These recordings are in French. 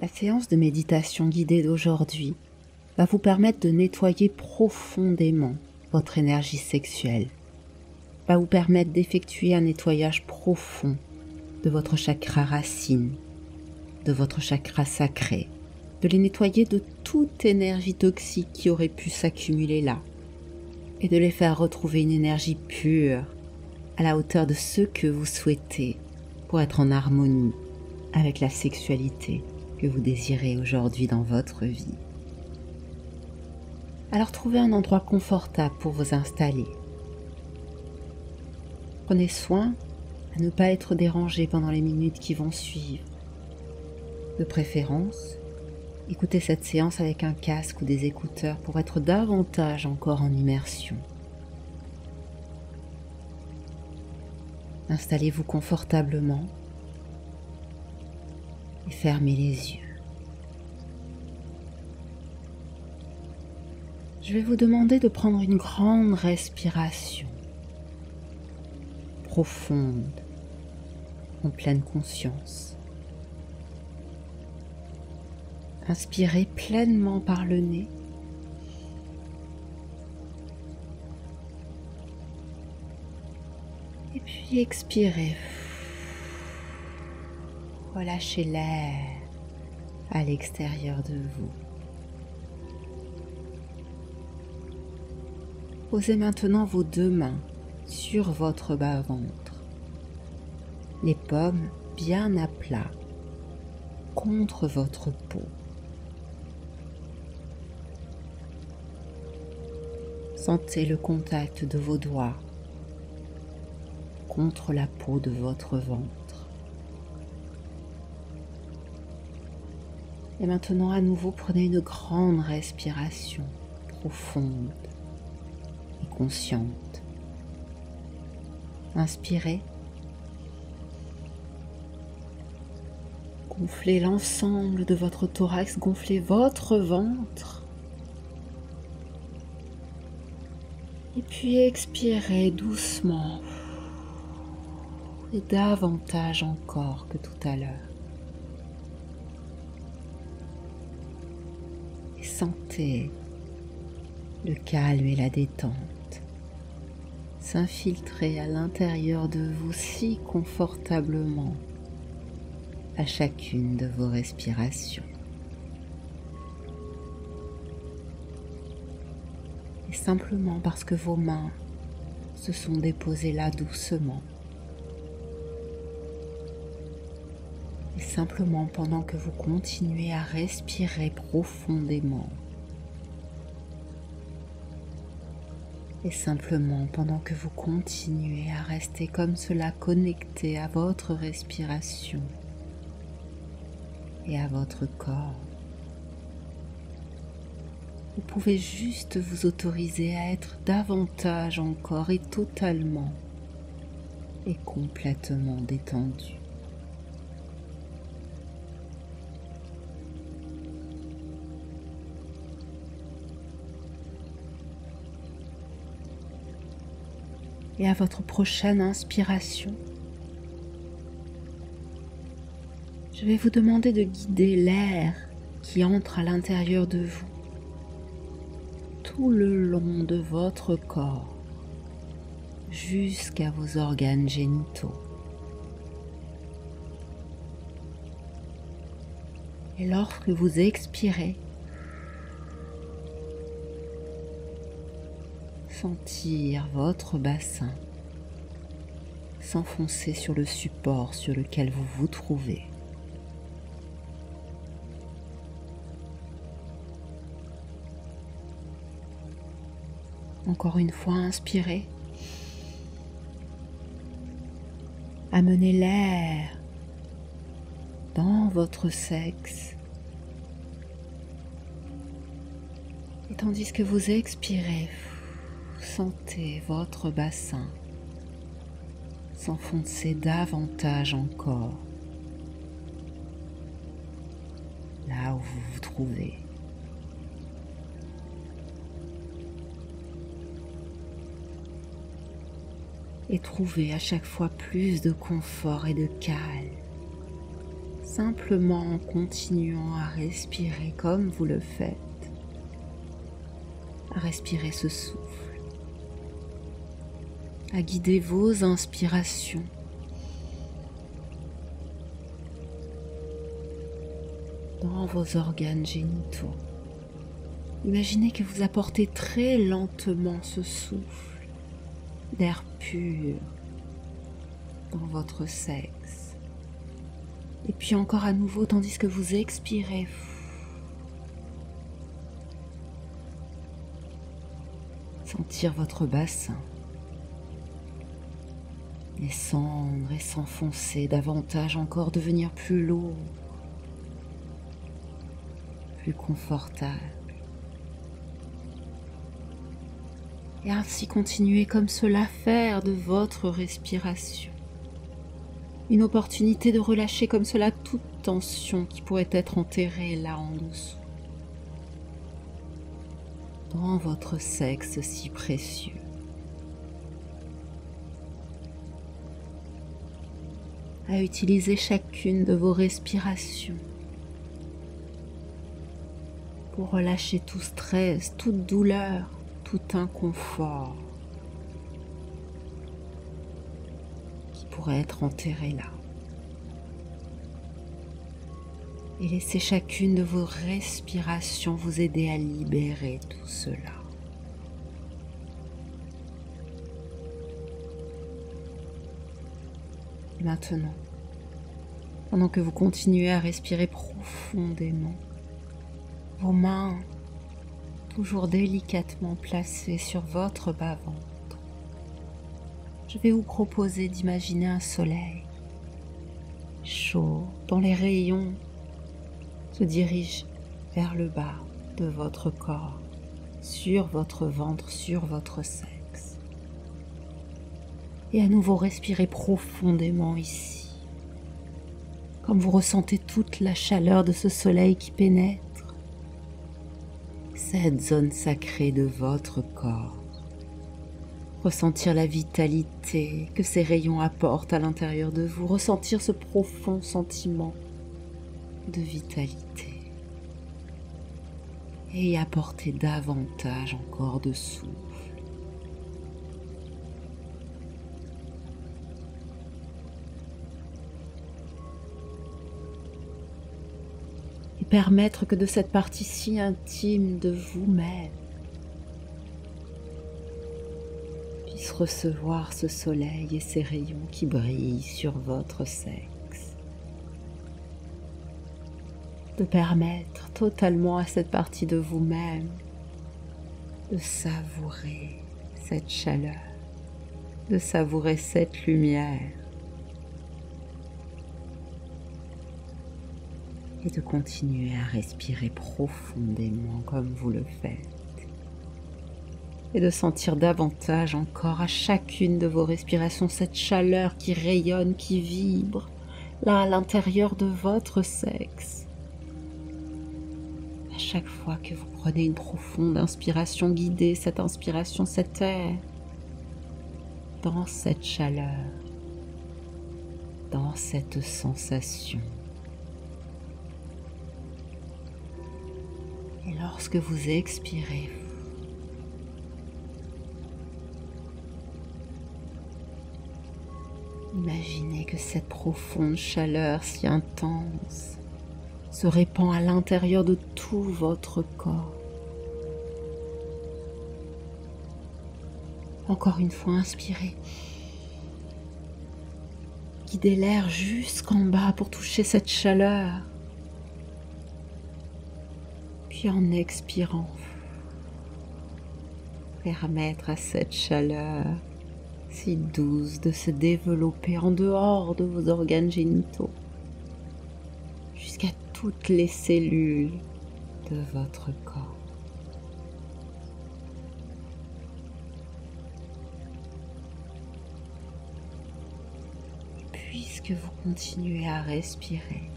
La séance de méditation guidée d'aujourd'hui va vous permettre de nettoyer profondément votre énergie sexuelle, va vous permettre d'effectuer un nettoyage profond de votre chakra racine, de votre chakra sacré, de les nettoyer de toute énergie toxique qui aurait pu s'accumuler là et de les faire retrouver une énergie pure à la hauteur de ce que vous souhaitez pour être en harmonie avec la sexualité que vous désirez aujourd'hui dans votre vie. Alors trouvez un endroit confortable pour vous installer. Prenez soin à ne pas être dérangé pendant les minutes qui vont suivre. De préférence, écoutez cette séance avec un casque ou des écouteurs pour être davantage encore en immersion. Installez-vous confortablement et fermez les yeux. Je vais vous demander de prendre une grande respiration profonde, en pleine conscience. Inspirez pleinement par le nez. Et puis expirez. Relâchez l'air à l'extérieur de vous. Posez maintenant vos deux mains sur votre bas-ventre, les paumes bien à plat contre votre peau. Sentez le contact de vos doigts contre la peau de votre ventre. Et maintenant à nouveau prenez une grande respiration profonde et consciente. Inspirez. Gonflez l'ensemble de votre thorax, gonflez votre ventre. Et puis expirez doucement et davantage encore que tout à l'heure. Et sentez le calme et la détente s'infiltrer à l'intérieur de vous si confortablement à chacune de vos respirations. Et simplement parce que vos mains se sont déposées là doucement, et simplement pendant que vous continuez à respirer profondément, et simplement pendant que vous continuez à rester comme cela connecté à votre respiration et à votre corps, vous pouvez juste vous autoriser à être davantage encore et totalement et complètement détendu. Et à votre prochaine inspiration, je vais vous demander de guider l'air qui entre à l'intérieur de vous, tout le long de votre corps, jusqu'à vos organes génitaux. Et lorsque vous expirez, sentir votre bassin s'enfoncer sur le support sur lequel vous vous trouvez. Encore une fois, inspirez. Amenez l'air dans votre sexe. Et tandis que vous expirez, sentez votre bassin s'enfoncer davantage encore là où vous vous trouvez. Et trouvez à chaque fois plus de confort et de calme, simplement en continuant à respirer comme vous le faites, à respirer ce souffle, à guider vos inspirations dans vos organes génitaux. Imaginez que vous apportez très lentement ce souffle d'air pur dans votre sexe. Et puis encore à nouveau, tandis que vous expirez, sentir votre bassin descendre et s'enfoncer davantage encore, devenir plus lourd, plus confortable. Et ainsi continuer comme cela, faire de votre respiration une opportunité de relâcher comme cela toute tension qui pourrait être enterrée là en dessous, dans votre sexe si précieux. À utiliser chacune de vos respirations pour relâcher tout stress, toute douleur, tout inconfort qui pourrait être enterré là. Et laissez chacune de vos respirations vous aider à libérer tout cela. Et maintenant, pendant que vous continuez à respirer profondément, vos mains toujours délicatement placées sur votre bas-ventre, je vais vous proposer d'imaginer un soleil chaud dont les rayons se dirigent vers le bas de votre corps, sur votre ventre, sur votre sexe. Et à nouveau respirez profondément ici, comme vous ressentez toute la chaleur de ce soleil qui pénètre cette zone sacrée de votre corps. Ressentir la vitalité que ces rayons apportent à l'intérieur de vous, ressentir ce profond sentiment de vitalité et y apporter davantage encore de souffle. Et permettre que de cette partie si intime de vous-même puisse recevoir ce soleil et ces rayons qui brillent sur votre sexe. De permettre totalement à cette partie de vous-même de savourer cette chaleur, de savourer cette lumière et de continuer à respirer profondément comme vous le faites et de sentir davantage encore à chacune de vos respirations cette chaleur qui rayonne, qui vibre là à l'intérieur de votre sexe. Chaque fois que vous prenez une profonde inspiration, guidez cette inspiration, cet air, dans cette chaleur, dans cette sensation. Et lorsque vous expirez, imaginez que cette profonde chaleur si intense se répand à l'intérieur de tout votre corps. Encore une fois, inspirez. Guidez l'air jusqu'en bas pour toucher cette chaleur. Puis en expirant, permettre à cette chaleur si douce de se développer en dehors de vos organes génitaux, jusqu'à toutes les cellules de votre corps. Et puisque vous continuez à respirer,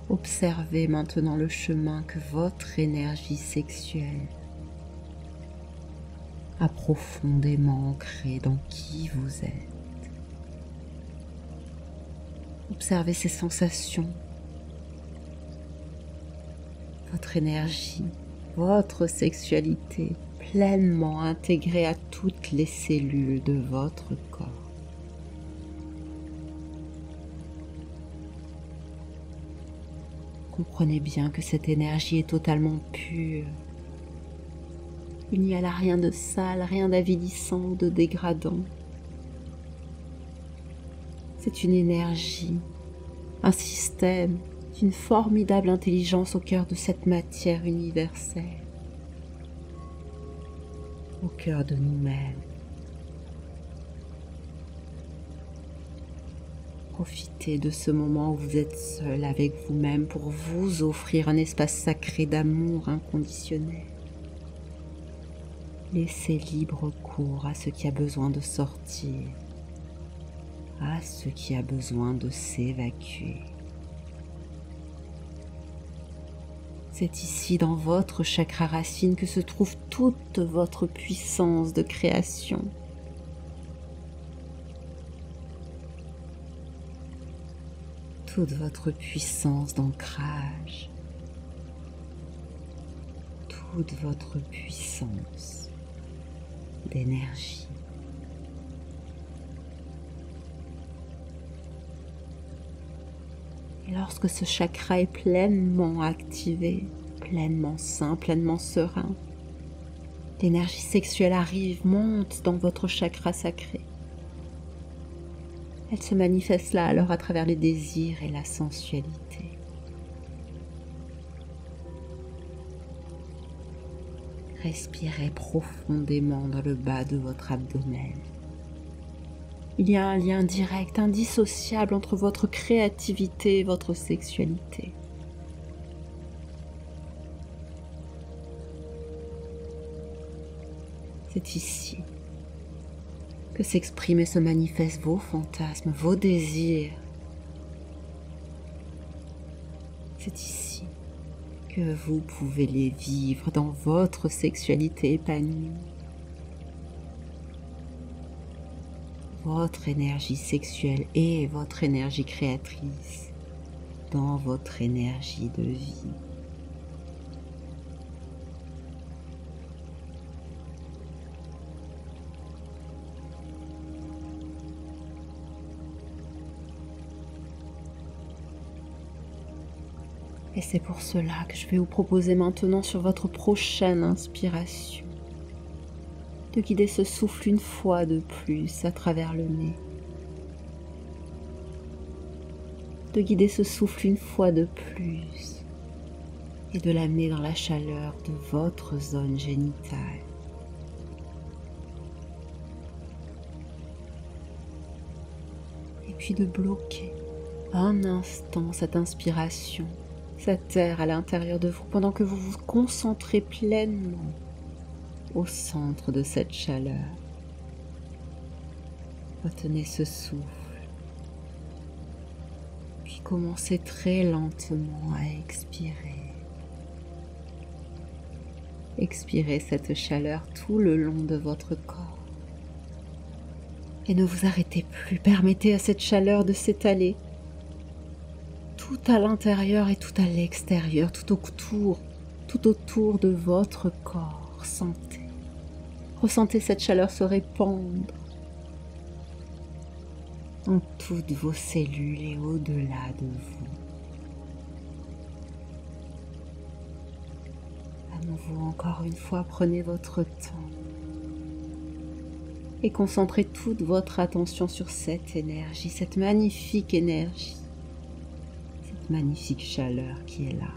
observez maintenant le chemin que votre énergie sexuelle a profondément ancré dans qui vous êtes. Observez ces sensations, votre énergie, votre sexualité pleinement intégrée à toutes les cellules de votre corps. Comprenez bien que cette énergie est totalement pure. Il n'y a là rien de sale, rien d'avilissant ou de dégradant. C'est une énergie, un système, d'une formidable intelligence au cœur de cette matière universelle, au cœur de nous-mêmes. Profitez de ce moment où vous êtes seul avec vous-même pour vous offrir un espace sacré d'amour inconditionnel. Laissez libre cours à ce qui a besoin de sortir, à ce qui a besoin de s'évacuer. C'est ici, dans votre chakra racine, que se trouve toute votre puissance de création. Toute votre puissance d'ancrage, toute votre puissance d'énergie. Et lorsque ce chakra est pleinement activé, pleinement sain, pleinement serein, l'énergie sexuelle arrive, monte dans votre chakra sacré. Elle se manifeste là alors à travers les désirs et la sensualité. Respirez profondément dans le bas de votre abdomen. Il y a un lien direct, indissociable entre votre créativité et votre sexualité. C'est ici que s'expriment et se manifestent vos fantasmes, vos désirs. C'est ici que vous pouvez les vivre dans votre sexualité épanouie. Votre énergie sexuelle et votre énergie créatrice dans votre énergie de vie. Et c'est pour cela que je vais vous proposer maintenant sur votre prochaine inspiration de guider ce souffle une fois de plus à travers le nez. De guider ce souffle une fois de plus et de l'amener dans la chaleur de votre zone génitale. Et puis de bloquer un instant cette inspiration, cet air à l'intérieur de vous pendant que vous vous concentrez pleinement au centre de cette chaleur. Retenez ce souffle, puis commencez très lentement à expirer. Expirez cette chaleur tout le long de votre corps. Et ne vous arrêtez plus, permettez à cette chaleur de s'étaler tout à l'intérieur et tout à l'extérieur, tout autour de votre corps. Ressentez cette chaleur se répandre dans toutes vos cellules et au-delà de vous. À nouveau, encore une fois, prenez votre temps et concentrez toute votre attention sur cette énergie, cette magnifique énergie, cette magnifique chaleur qui est là.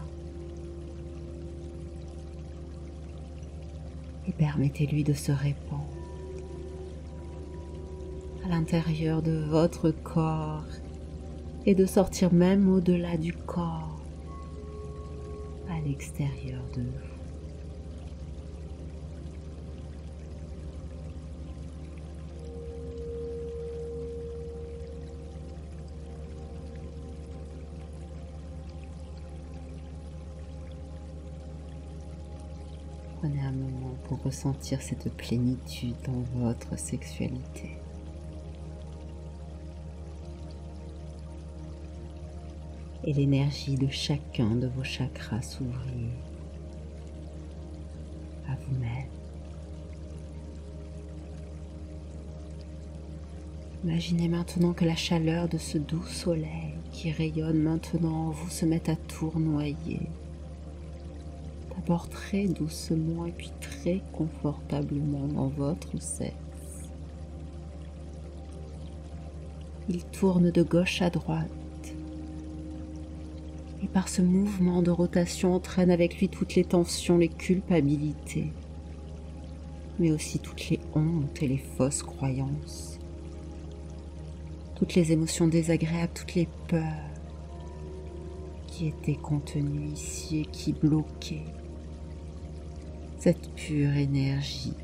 Et permettez-lui de se répandre à l'intérieur de votre corps et de sortir même au-delà du corps, à l'extérieur de vous. Prenez un moment pour ressentir cette plénitude dans votre sexualité. et l'énergie de chacun de vos chakras s'ouvrir à vous-même. Imaginez maintenant que la chaleur de ce doux soleil qui rayonne maintenant en vous se met à tournoyer, d'abord très doucement et puis très confortablement dans votre sexe. Il tourne de gauche à droite et par ce mouvement de rotation entraîne avec lui toutes les tensions, les culpabilités, mais aussi toutes les hontes et les fausses croyances. Toutes les émotions désagréables, toutes les peurs qui étaient contenues ici et qui bloquaient cette pure énergie.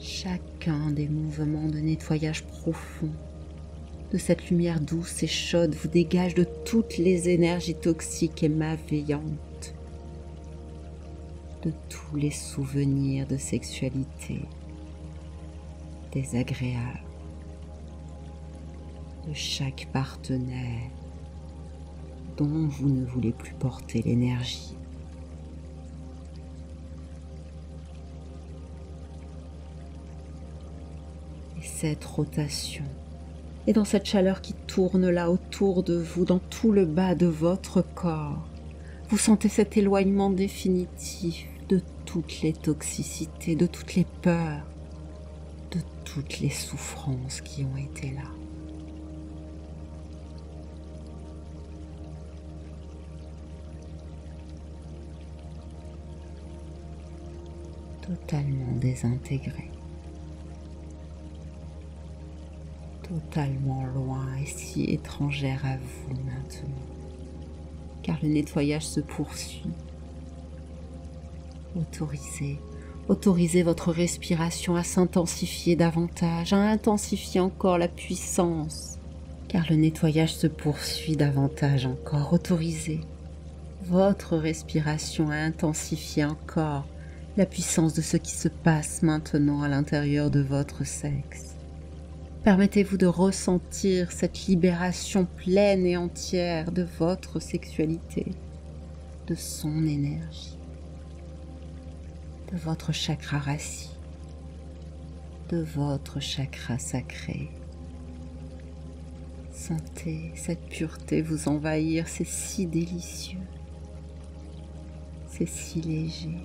Chacun des mouvements de nettoyage profond de cette lumière douce et chaude vous dégage de toutes les énergies toxiques et malveillantes, de tous les souvenirs de sexualité désagréable, de chaque partenaire dont vous ne voulez plus porter l'énergie. Et cette rotation, et dans cette chaleur qui tourne là autour de vous, dans tout le bas de votre corps, vous sentez cet éloignement définitif de toutes les toxicités, de toutes les peurs, de toutes les souffrances qui ont été là. Totalement désintégré, totalement loin et si étrangère à vous maintenant, car le nettoyage se poursuit. Autorisez votre respiration à s'intensifier davantage, à intensifier encore la puissance, car le nettoyage se poursuit davantage encore. Autorisez votre respiration à intensifier encore la puissance de ce qui se passe maintenant à l'intérieur de votre sexe. Permettez-vous de ressentir cette libération pleine et entière de votre sexualité, de son énergie, de votre chakra rassis, de votre chakra sacré. Sentez cette pureté vous envahir, c'est si délicieux, c'est si léger.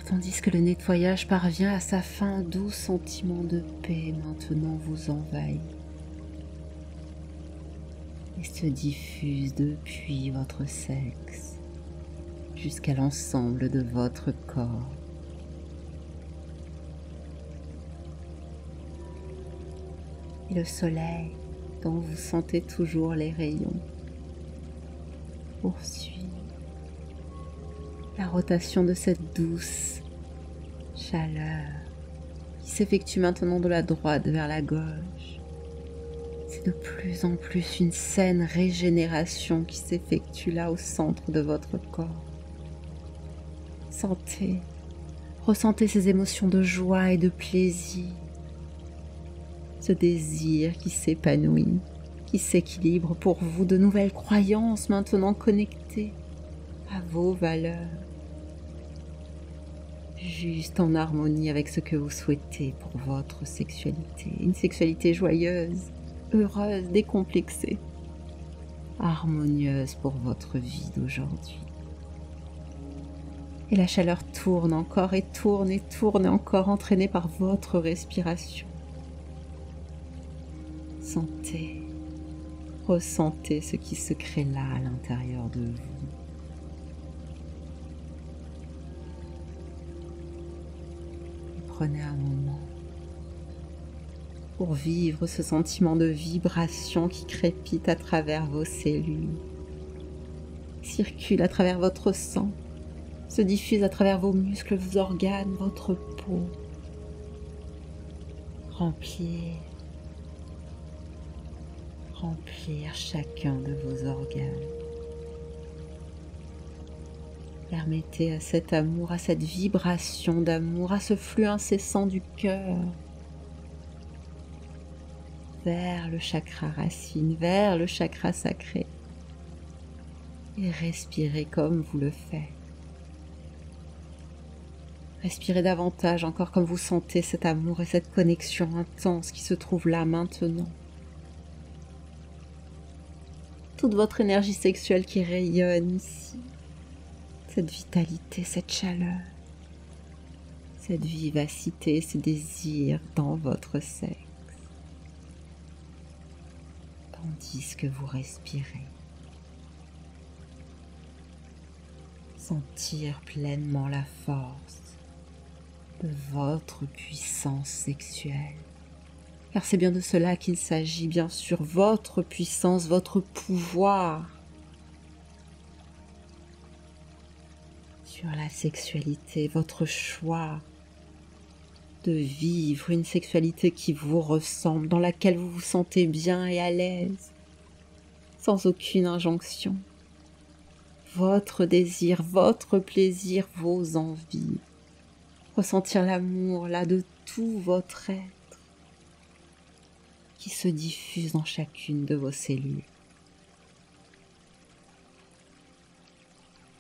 Tandis que le nettoyage parvient à sa fin, un doux sentiment de paix maintenant vous envahit et se diffuse depuis votre sexe jusqu'à l'ensemble de votre corps. Et le soleil, dont vous sentez toujours les rayons, poursuit la rotation de cette douce chaleur qui s'effectue maintenant de la droite vers la gauche. C'est de plus en plus une saine régénération qui s'effectue là au centre de votre corps. Ressentez ces émotions de joie et de plaisir, ce désir qui s'épanouit, qui s'équilibre pour vous, de nouvelles croyances maintenant connectées à vos valeurs, juste en harmonie avec ce que vous souhaitez pour votre sexualité. Une sexualité joyeuse, heureuse, décomplexée, harmonieuse pour votre vie d'aujourd'hui. Et la chaleur tourne encore et tourne et tourne encore, entraînée par votre respiration. Ressentez ce qui se crée là à l'intérieur de vous. Prenez un moment pour vivre ce sentiment de vibration qui crépite à travers vos cellules, circule à travers votre sang, se diffuse à travers vos muscles, vos organes, votre peau. Remplir chacun de vos organes. Permettez à cet amour, à cette vibration d'amour, à ce flux incessant du cœur vers le chakra racine, vers le chakra sacré. Et respirez comme vous le faites. Respirez davantage encore comme vous sentez cet amour et cette connexion intense qui se trouve là maintenant. Toute votre énergie sexuelle qui rayonne ici. Cette vitalité, cette chaleur, cette vivacité, ce désir dans votre sexe. Tandis que vous respirez. Sentir pleinement la force de votre puissance sexuelle. Car c'est bien de cela qu'il s'agit, bien sûr, votre puissance, votre pouvoir sur la sexualité, votre choix de vivre une sexualité qui vous ressemble, dans laquelle vous vous sentez bien et à l'aise, sans aucune injonction. Votre désir, votre plaisir, vos envies. Ressentir l'amour là de tout votre être qui se diffuse dans chacune de vos cellules,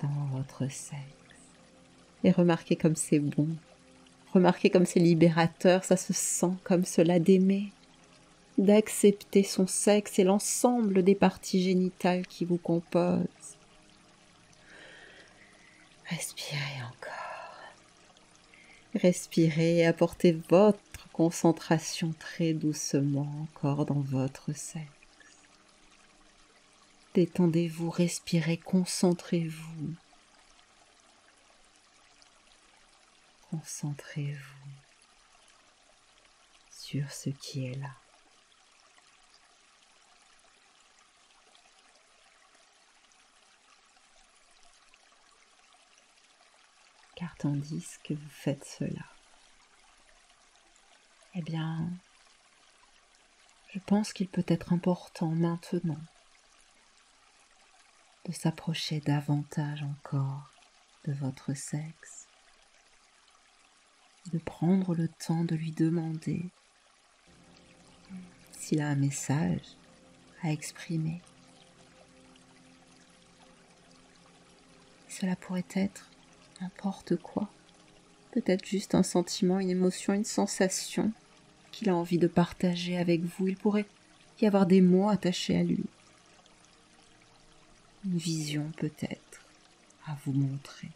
dans votre sexe. Et remarquez comme c'est bon, remarquez comme c'est libérateur, ça se sent comme cela d'aimer, d'accepter son sexe et l'ensemble des parties génitales qui vous composent. Respirez encore. Respirez et apportez votre concentration très doucement encore dans votre sexe. Détendez-vous, respirez, concentrez-vous. Concentrez-vous sur ce qui est là. Car tandis que vous faites cela, eh bien, je pense qu'il peut être important maintenant de s'approcher davantage encore de votre sexe, de prendre le temps de lui demander s'il a un message à exprimer. Cela pourrait être n'importe quoi, peut-être juste un sentiment, une émotion, une sensation qu'il a envie de partager avec vous. Il pourrait y avoir des mots attachés à lui, une vision peut-être à vous montrer.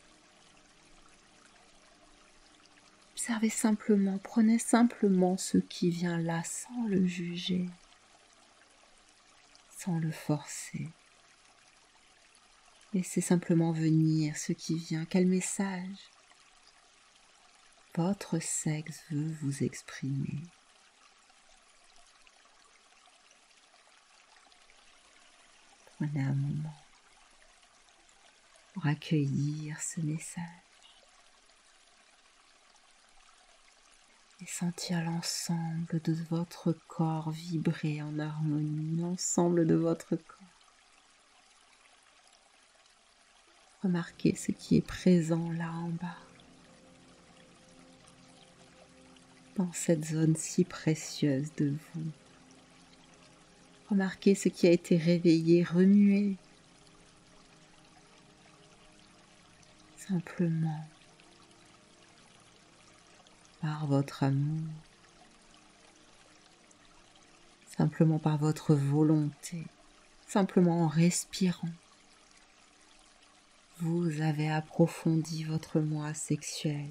Observez simplement, prenez simplement ce qui vient là sans le juger, sans le forcer. Laissez simplement venir ce qui vient. Quel message votre sexe veut vous exprimer? Prenez un moment pour accueillir ce message et sentir l'ensemble de votre corps vibrer en harmonie, l'ensemble de votre corps. Remarquez ce qui est présent là en bas, dans cette zone si précieuse de vous. Remarquez ce qui a été réveillé, remué. Simplement par votre amour, simplement par votre volonté, simplement en respirant. Vous avez approfondi votre moi sexuel.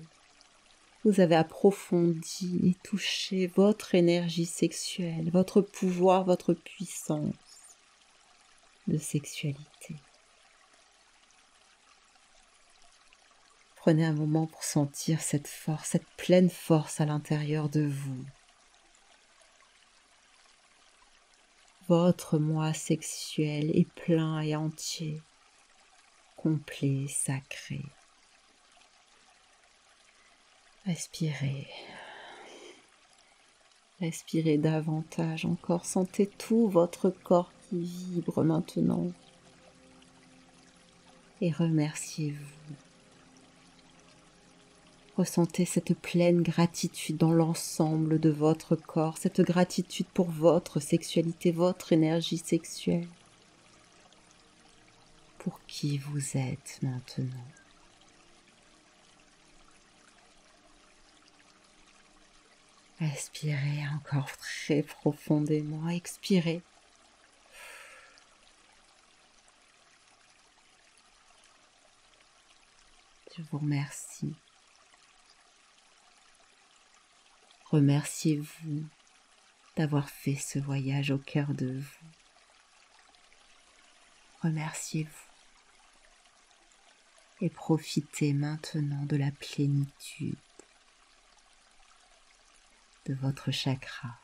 Vous avez approfondi et touché votre énergie sexuelle, votre pouvoir, votre puissance de sexualité. Prenez un moment pour sentir cette force, cette pleine force à l'intérieur de vous. Votre moi sexuel est plein et entier, complet, sacré. Respirez. Respirez davantage encore. Sentez tout votre corps qui vibre maintenant. Et remerciez-vous. Ressentez cette pleine gratitude dans l'ensemble de votre corps, cette gratitude pour votre sexualité, votre énergie sexuelle, pour qui vous êtes maintenant. Inspirez encore très profondément, expirez. Je vous remercie. Remerciez-vous d'avoir fait ce voyage au cœur de vous. Remerciez-vous et profitez maintenant de la plénitude de votre chakra.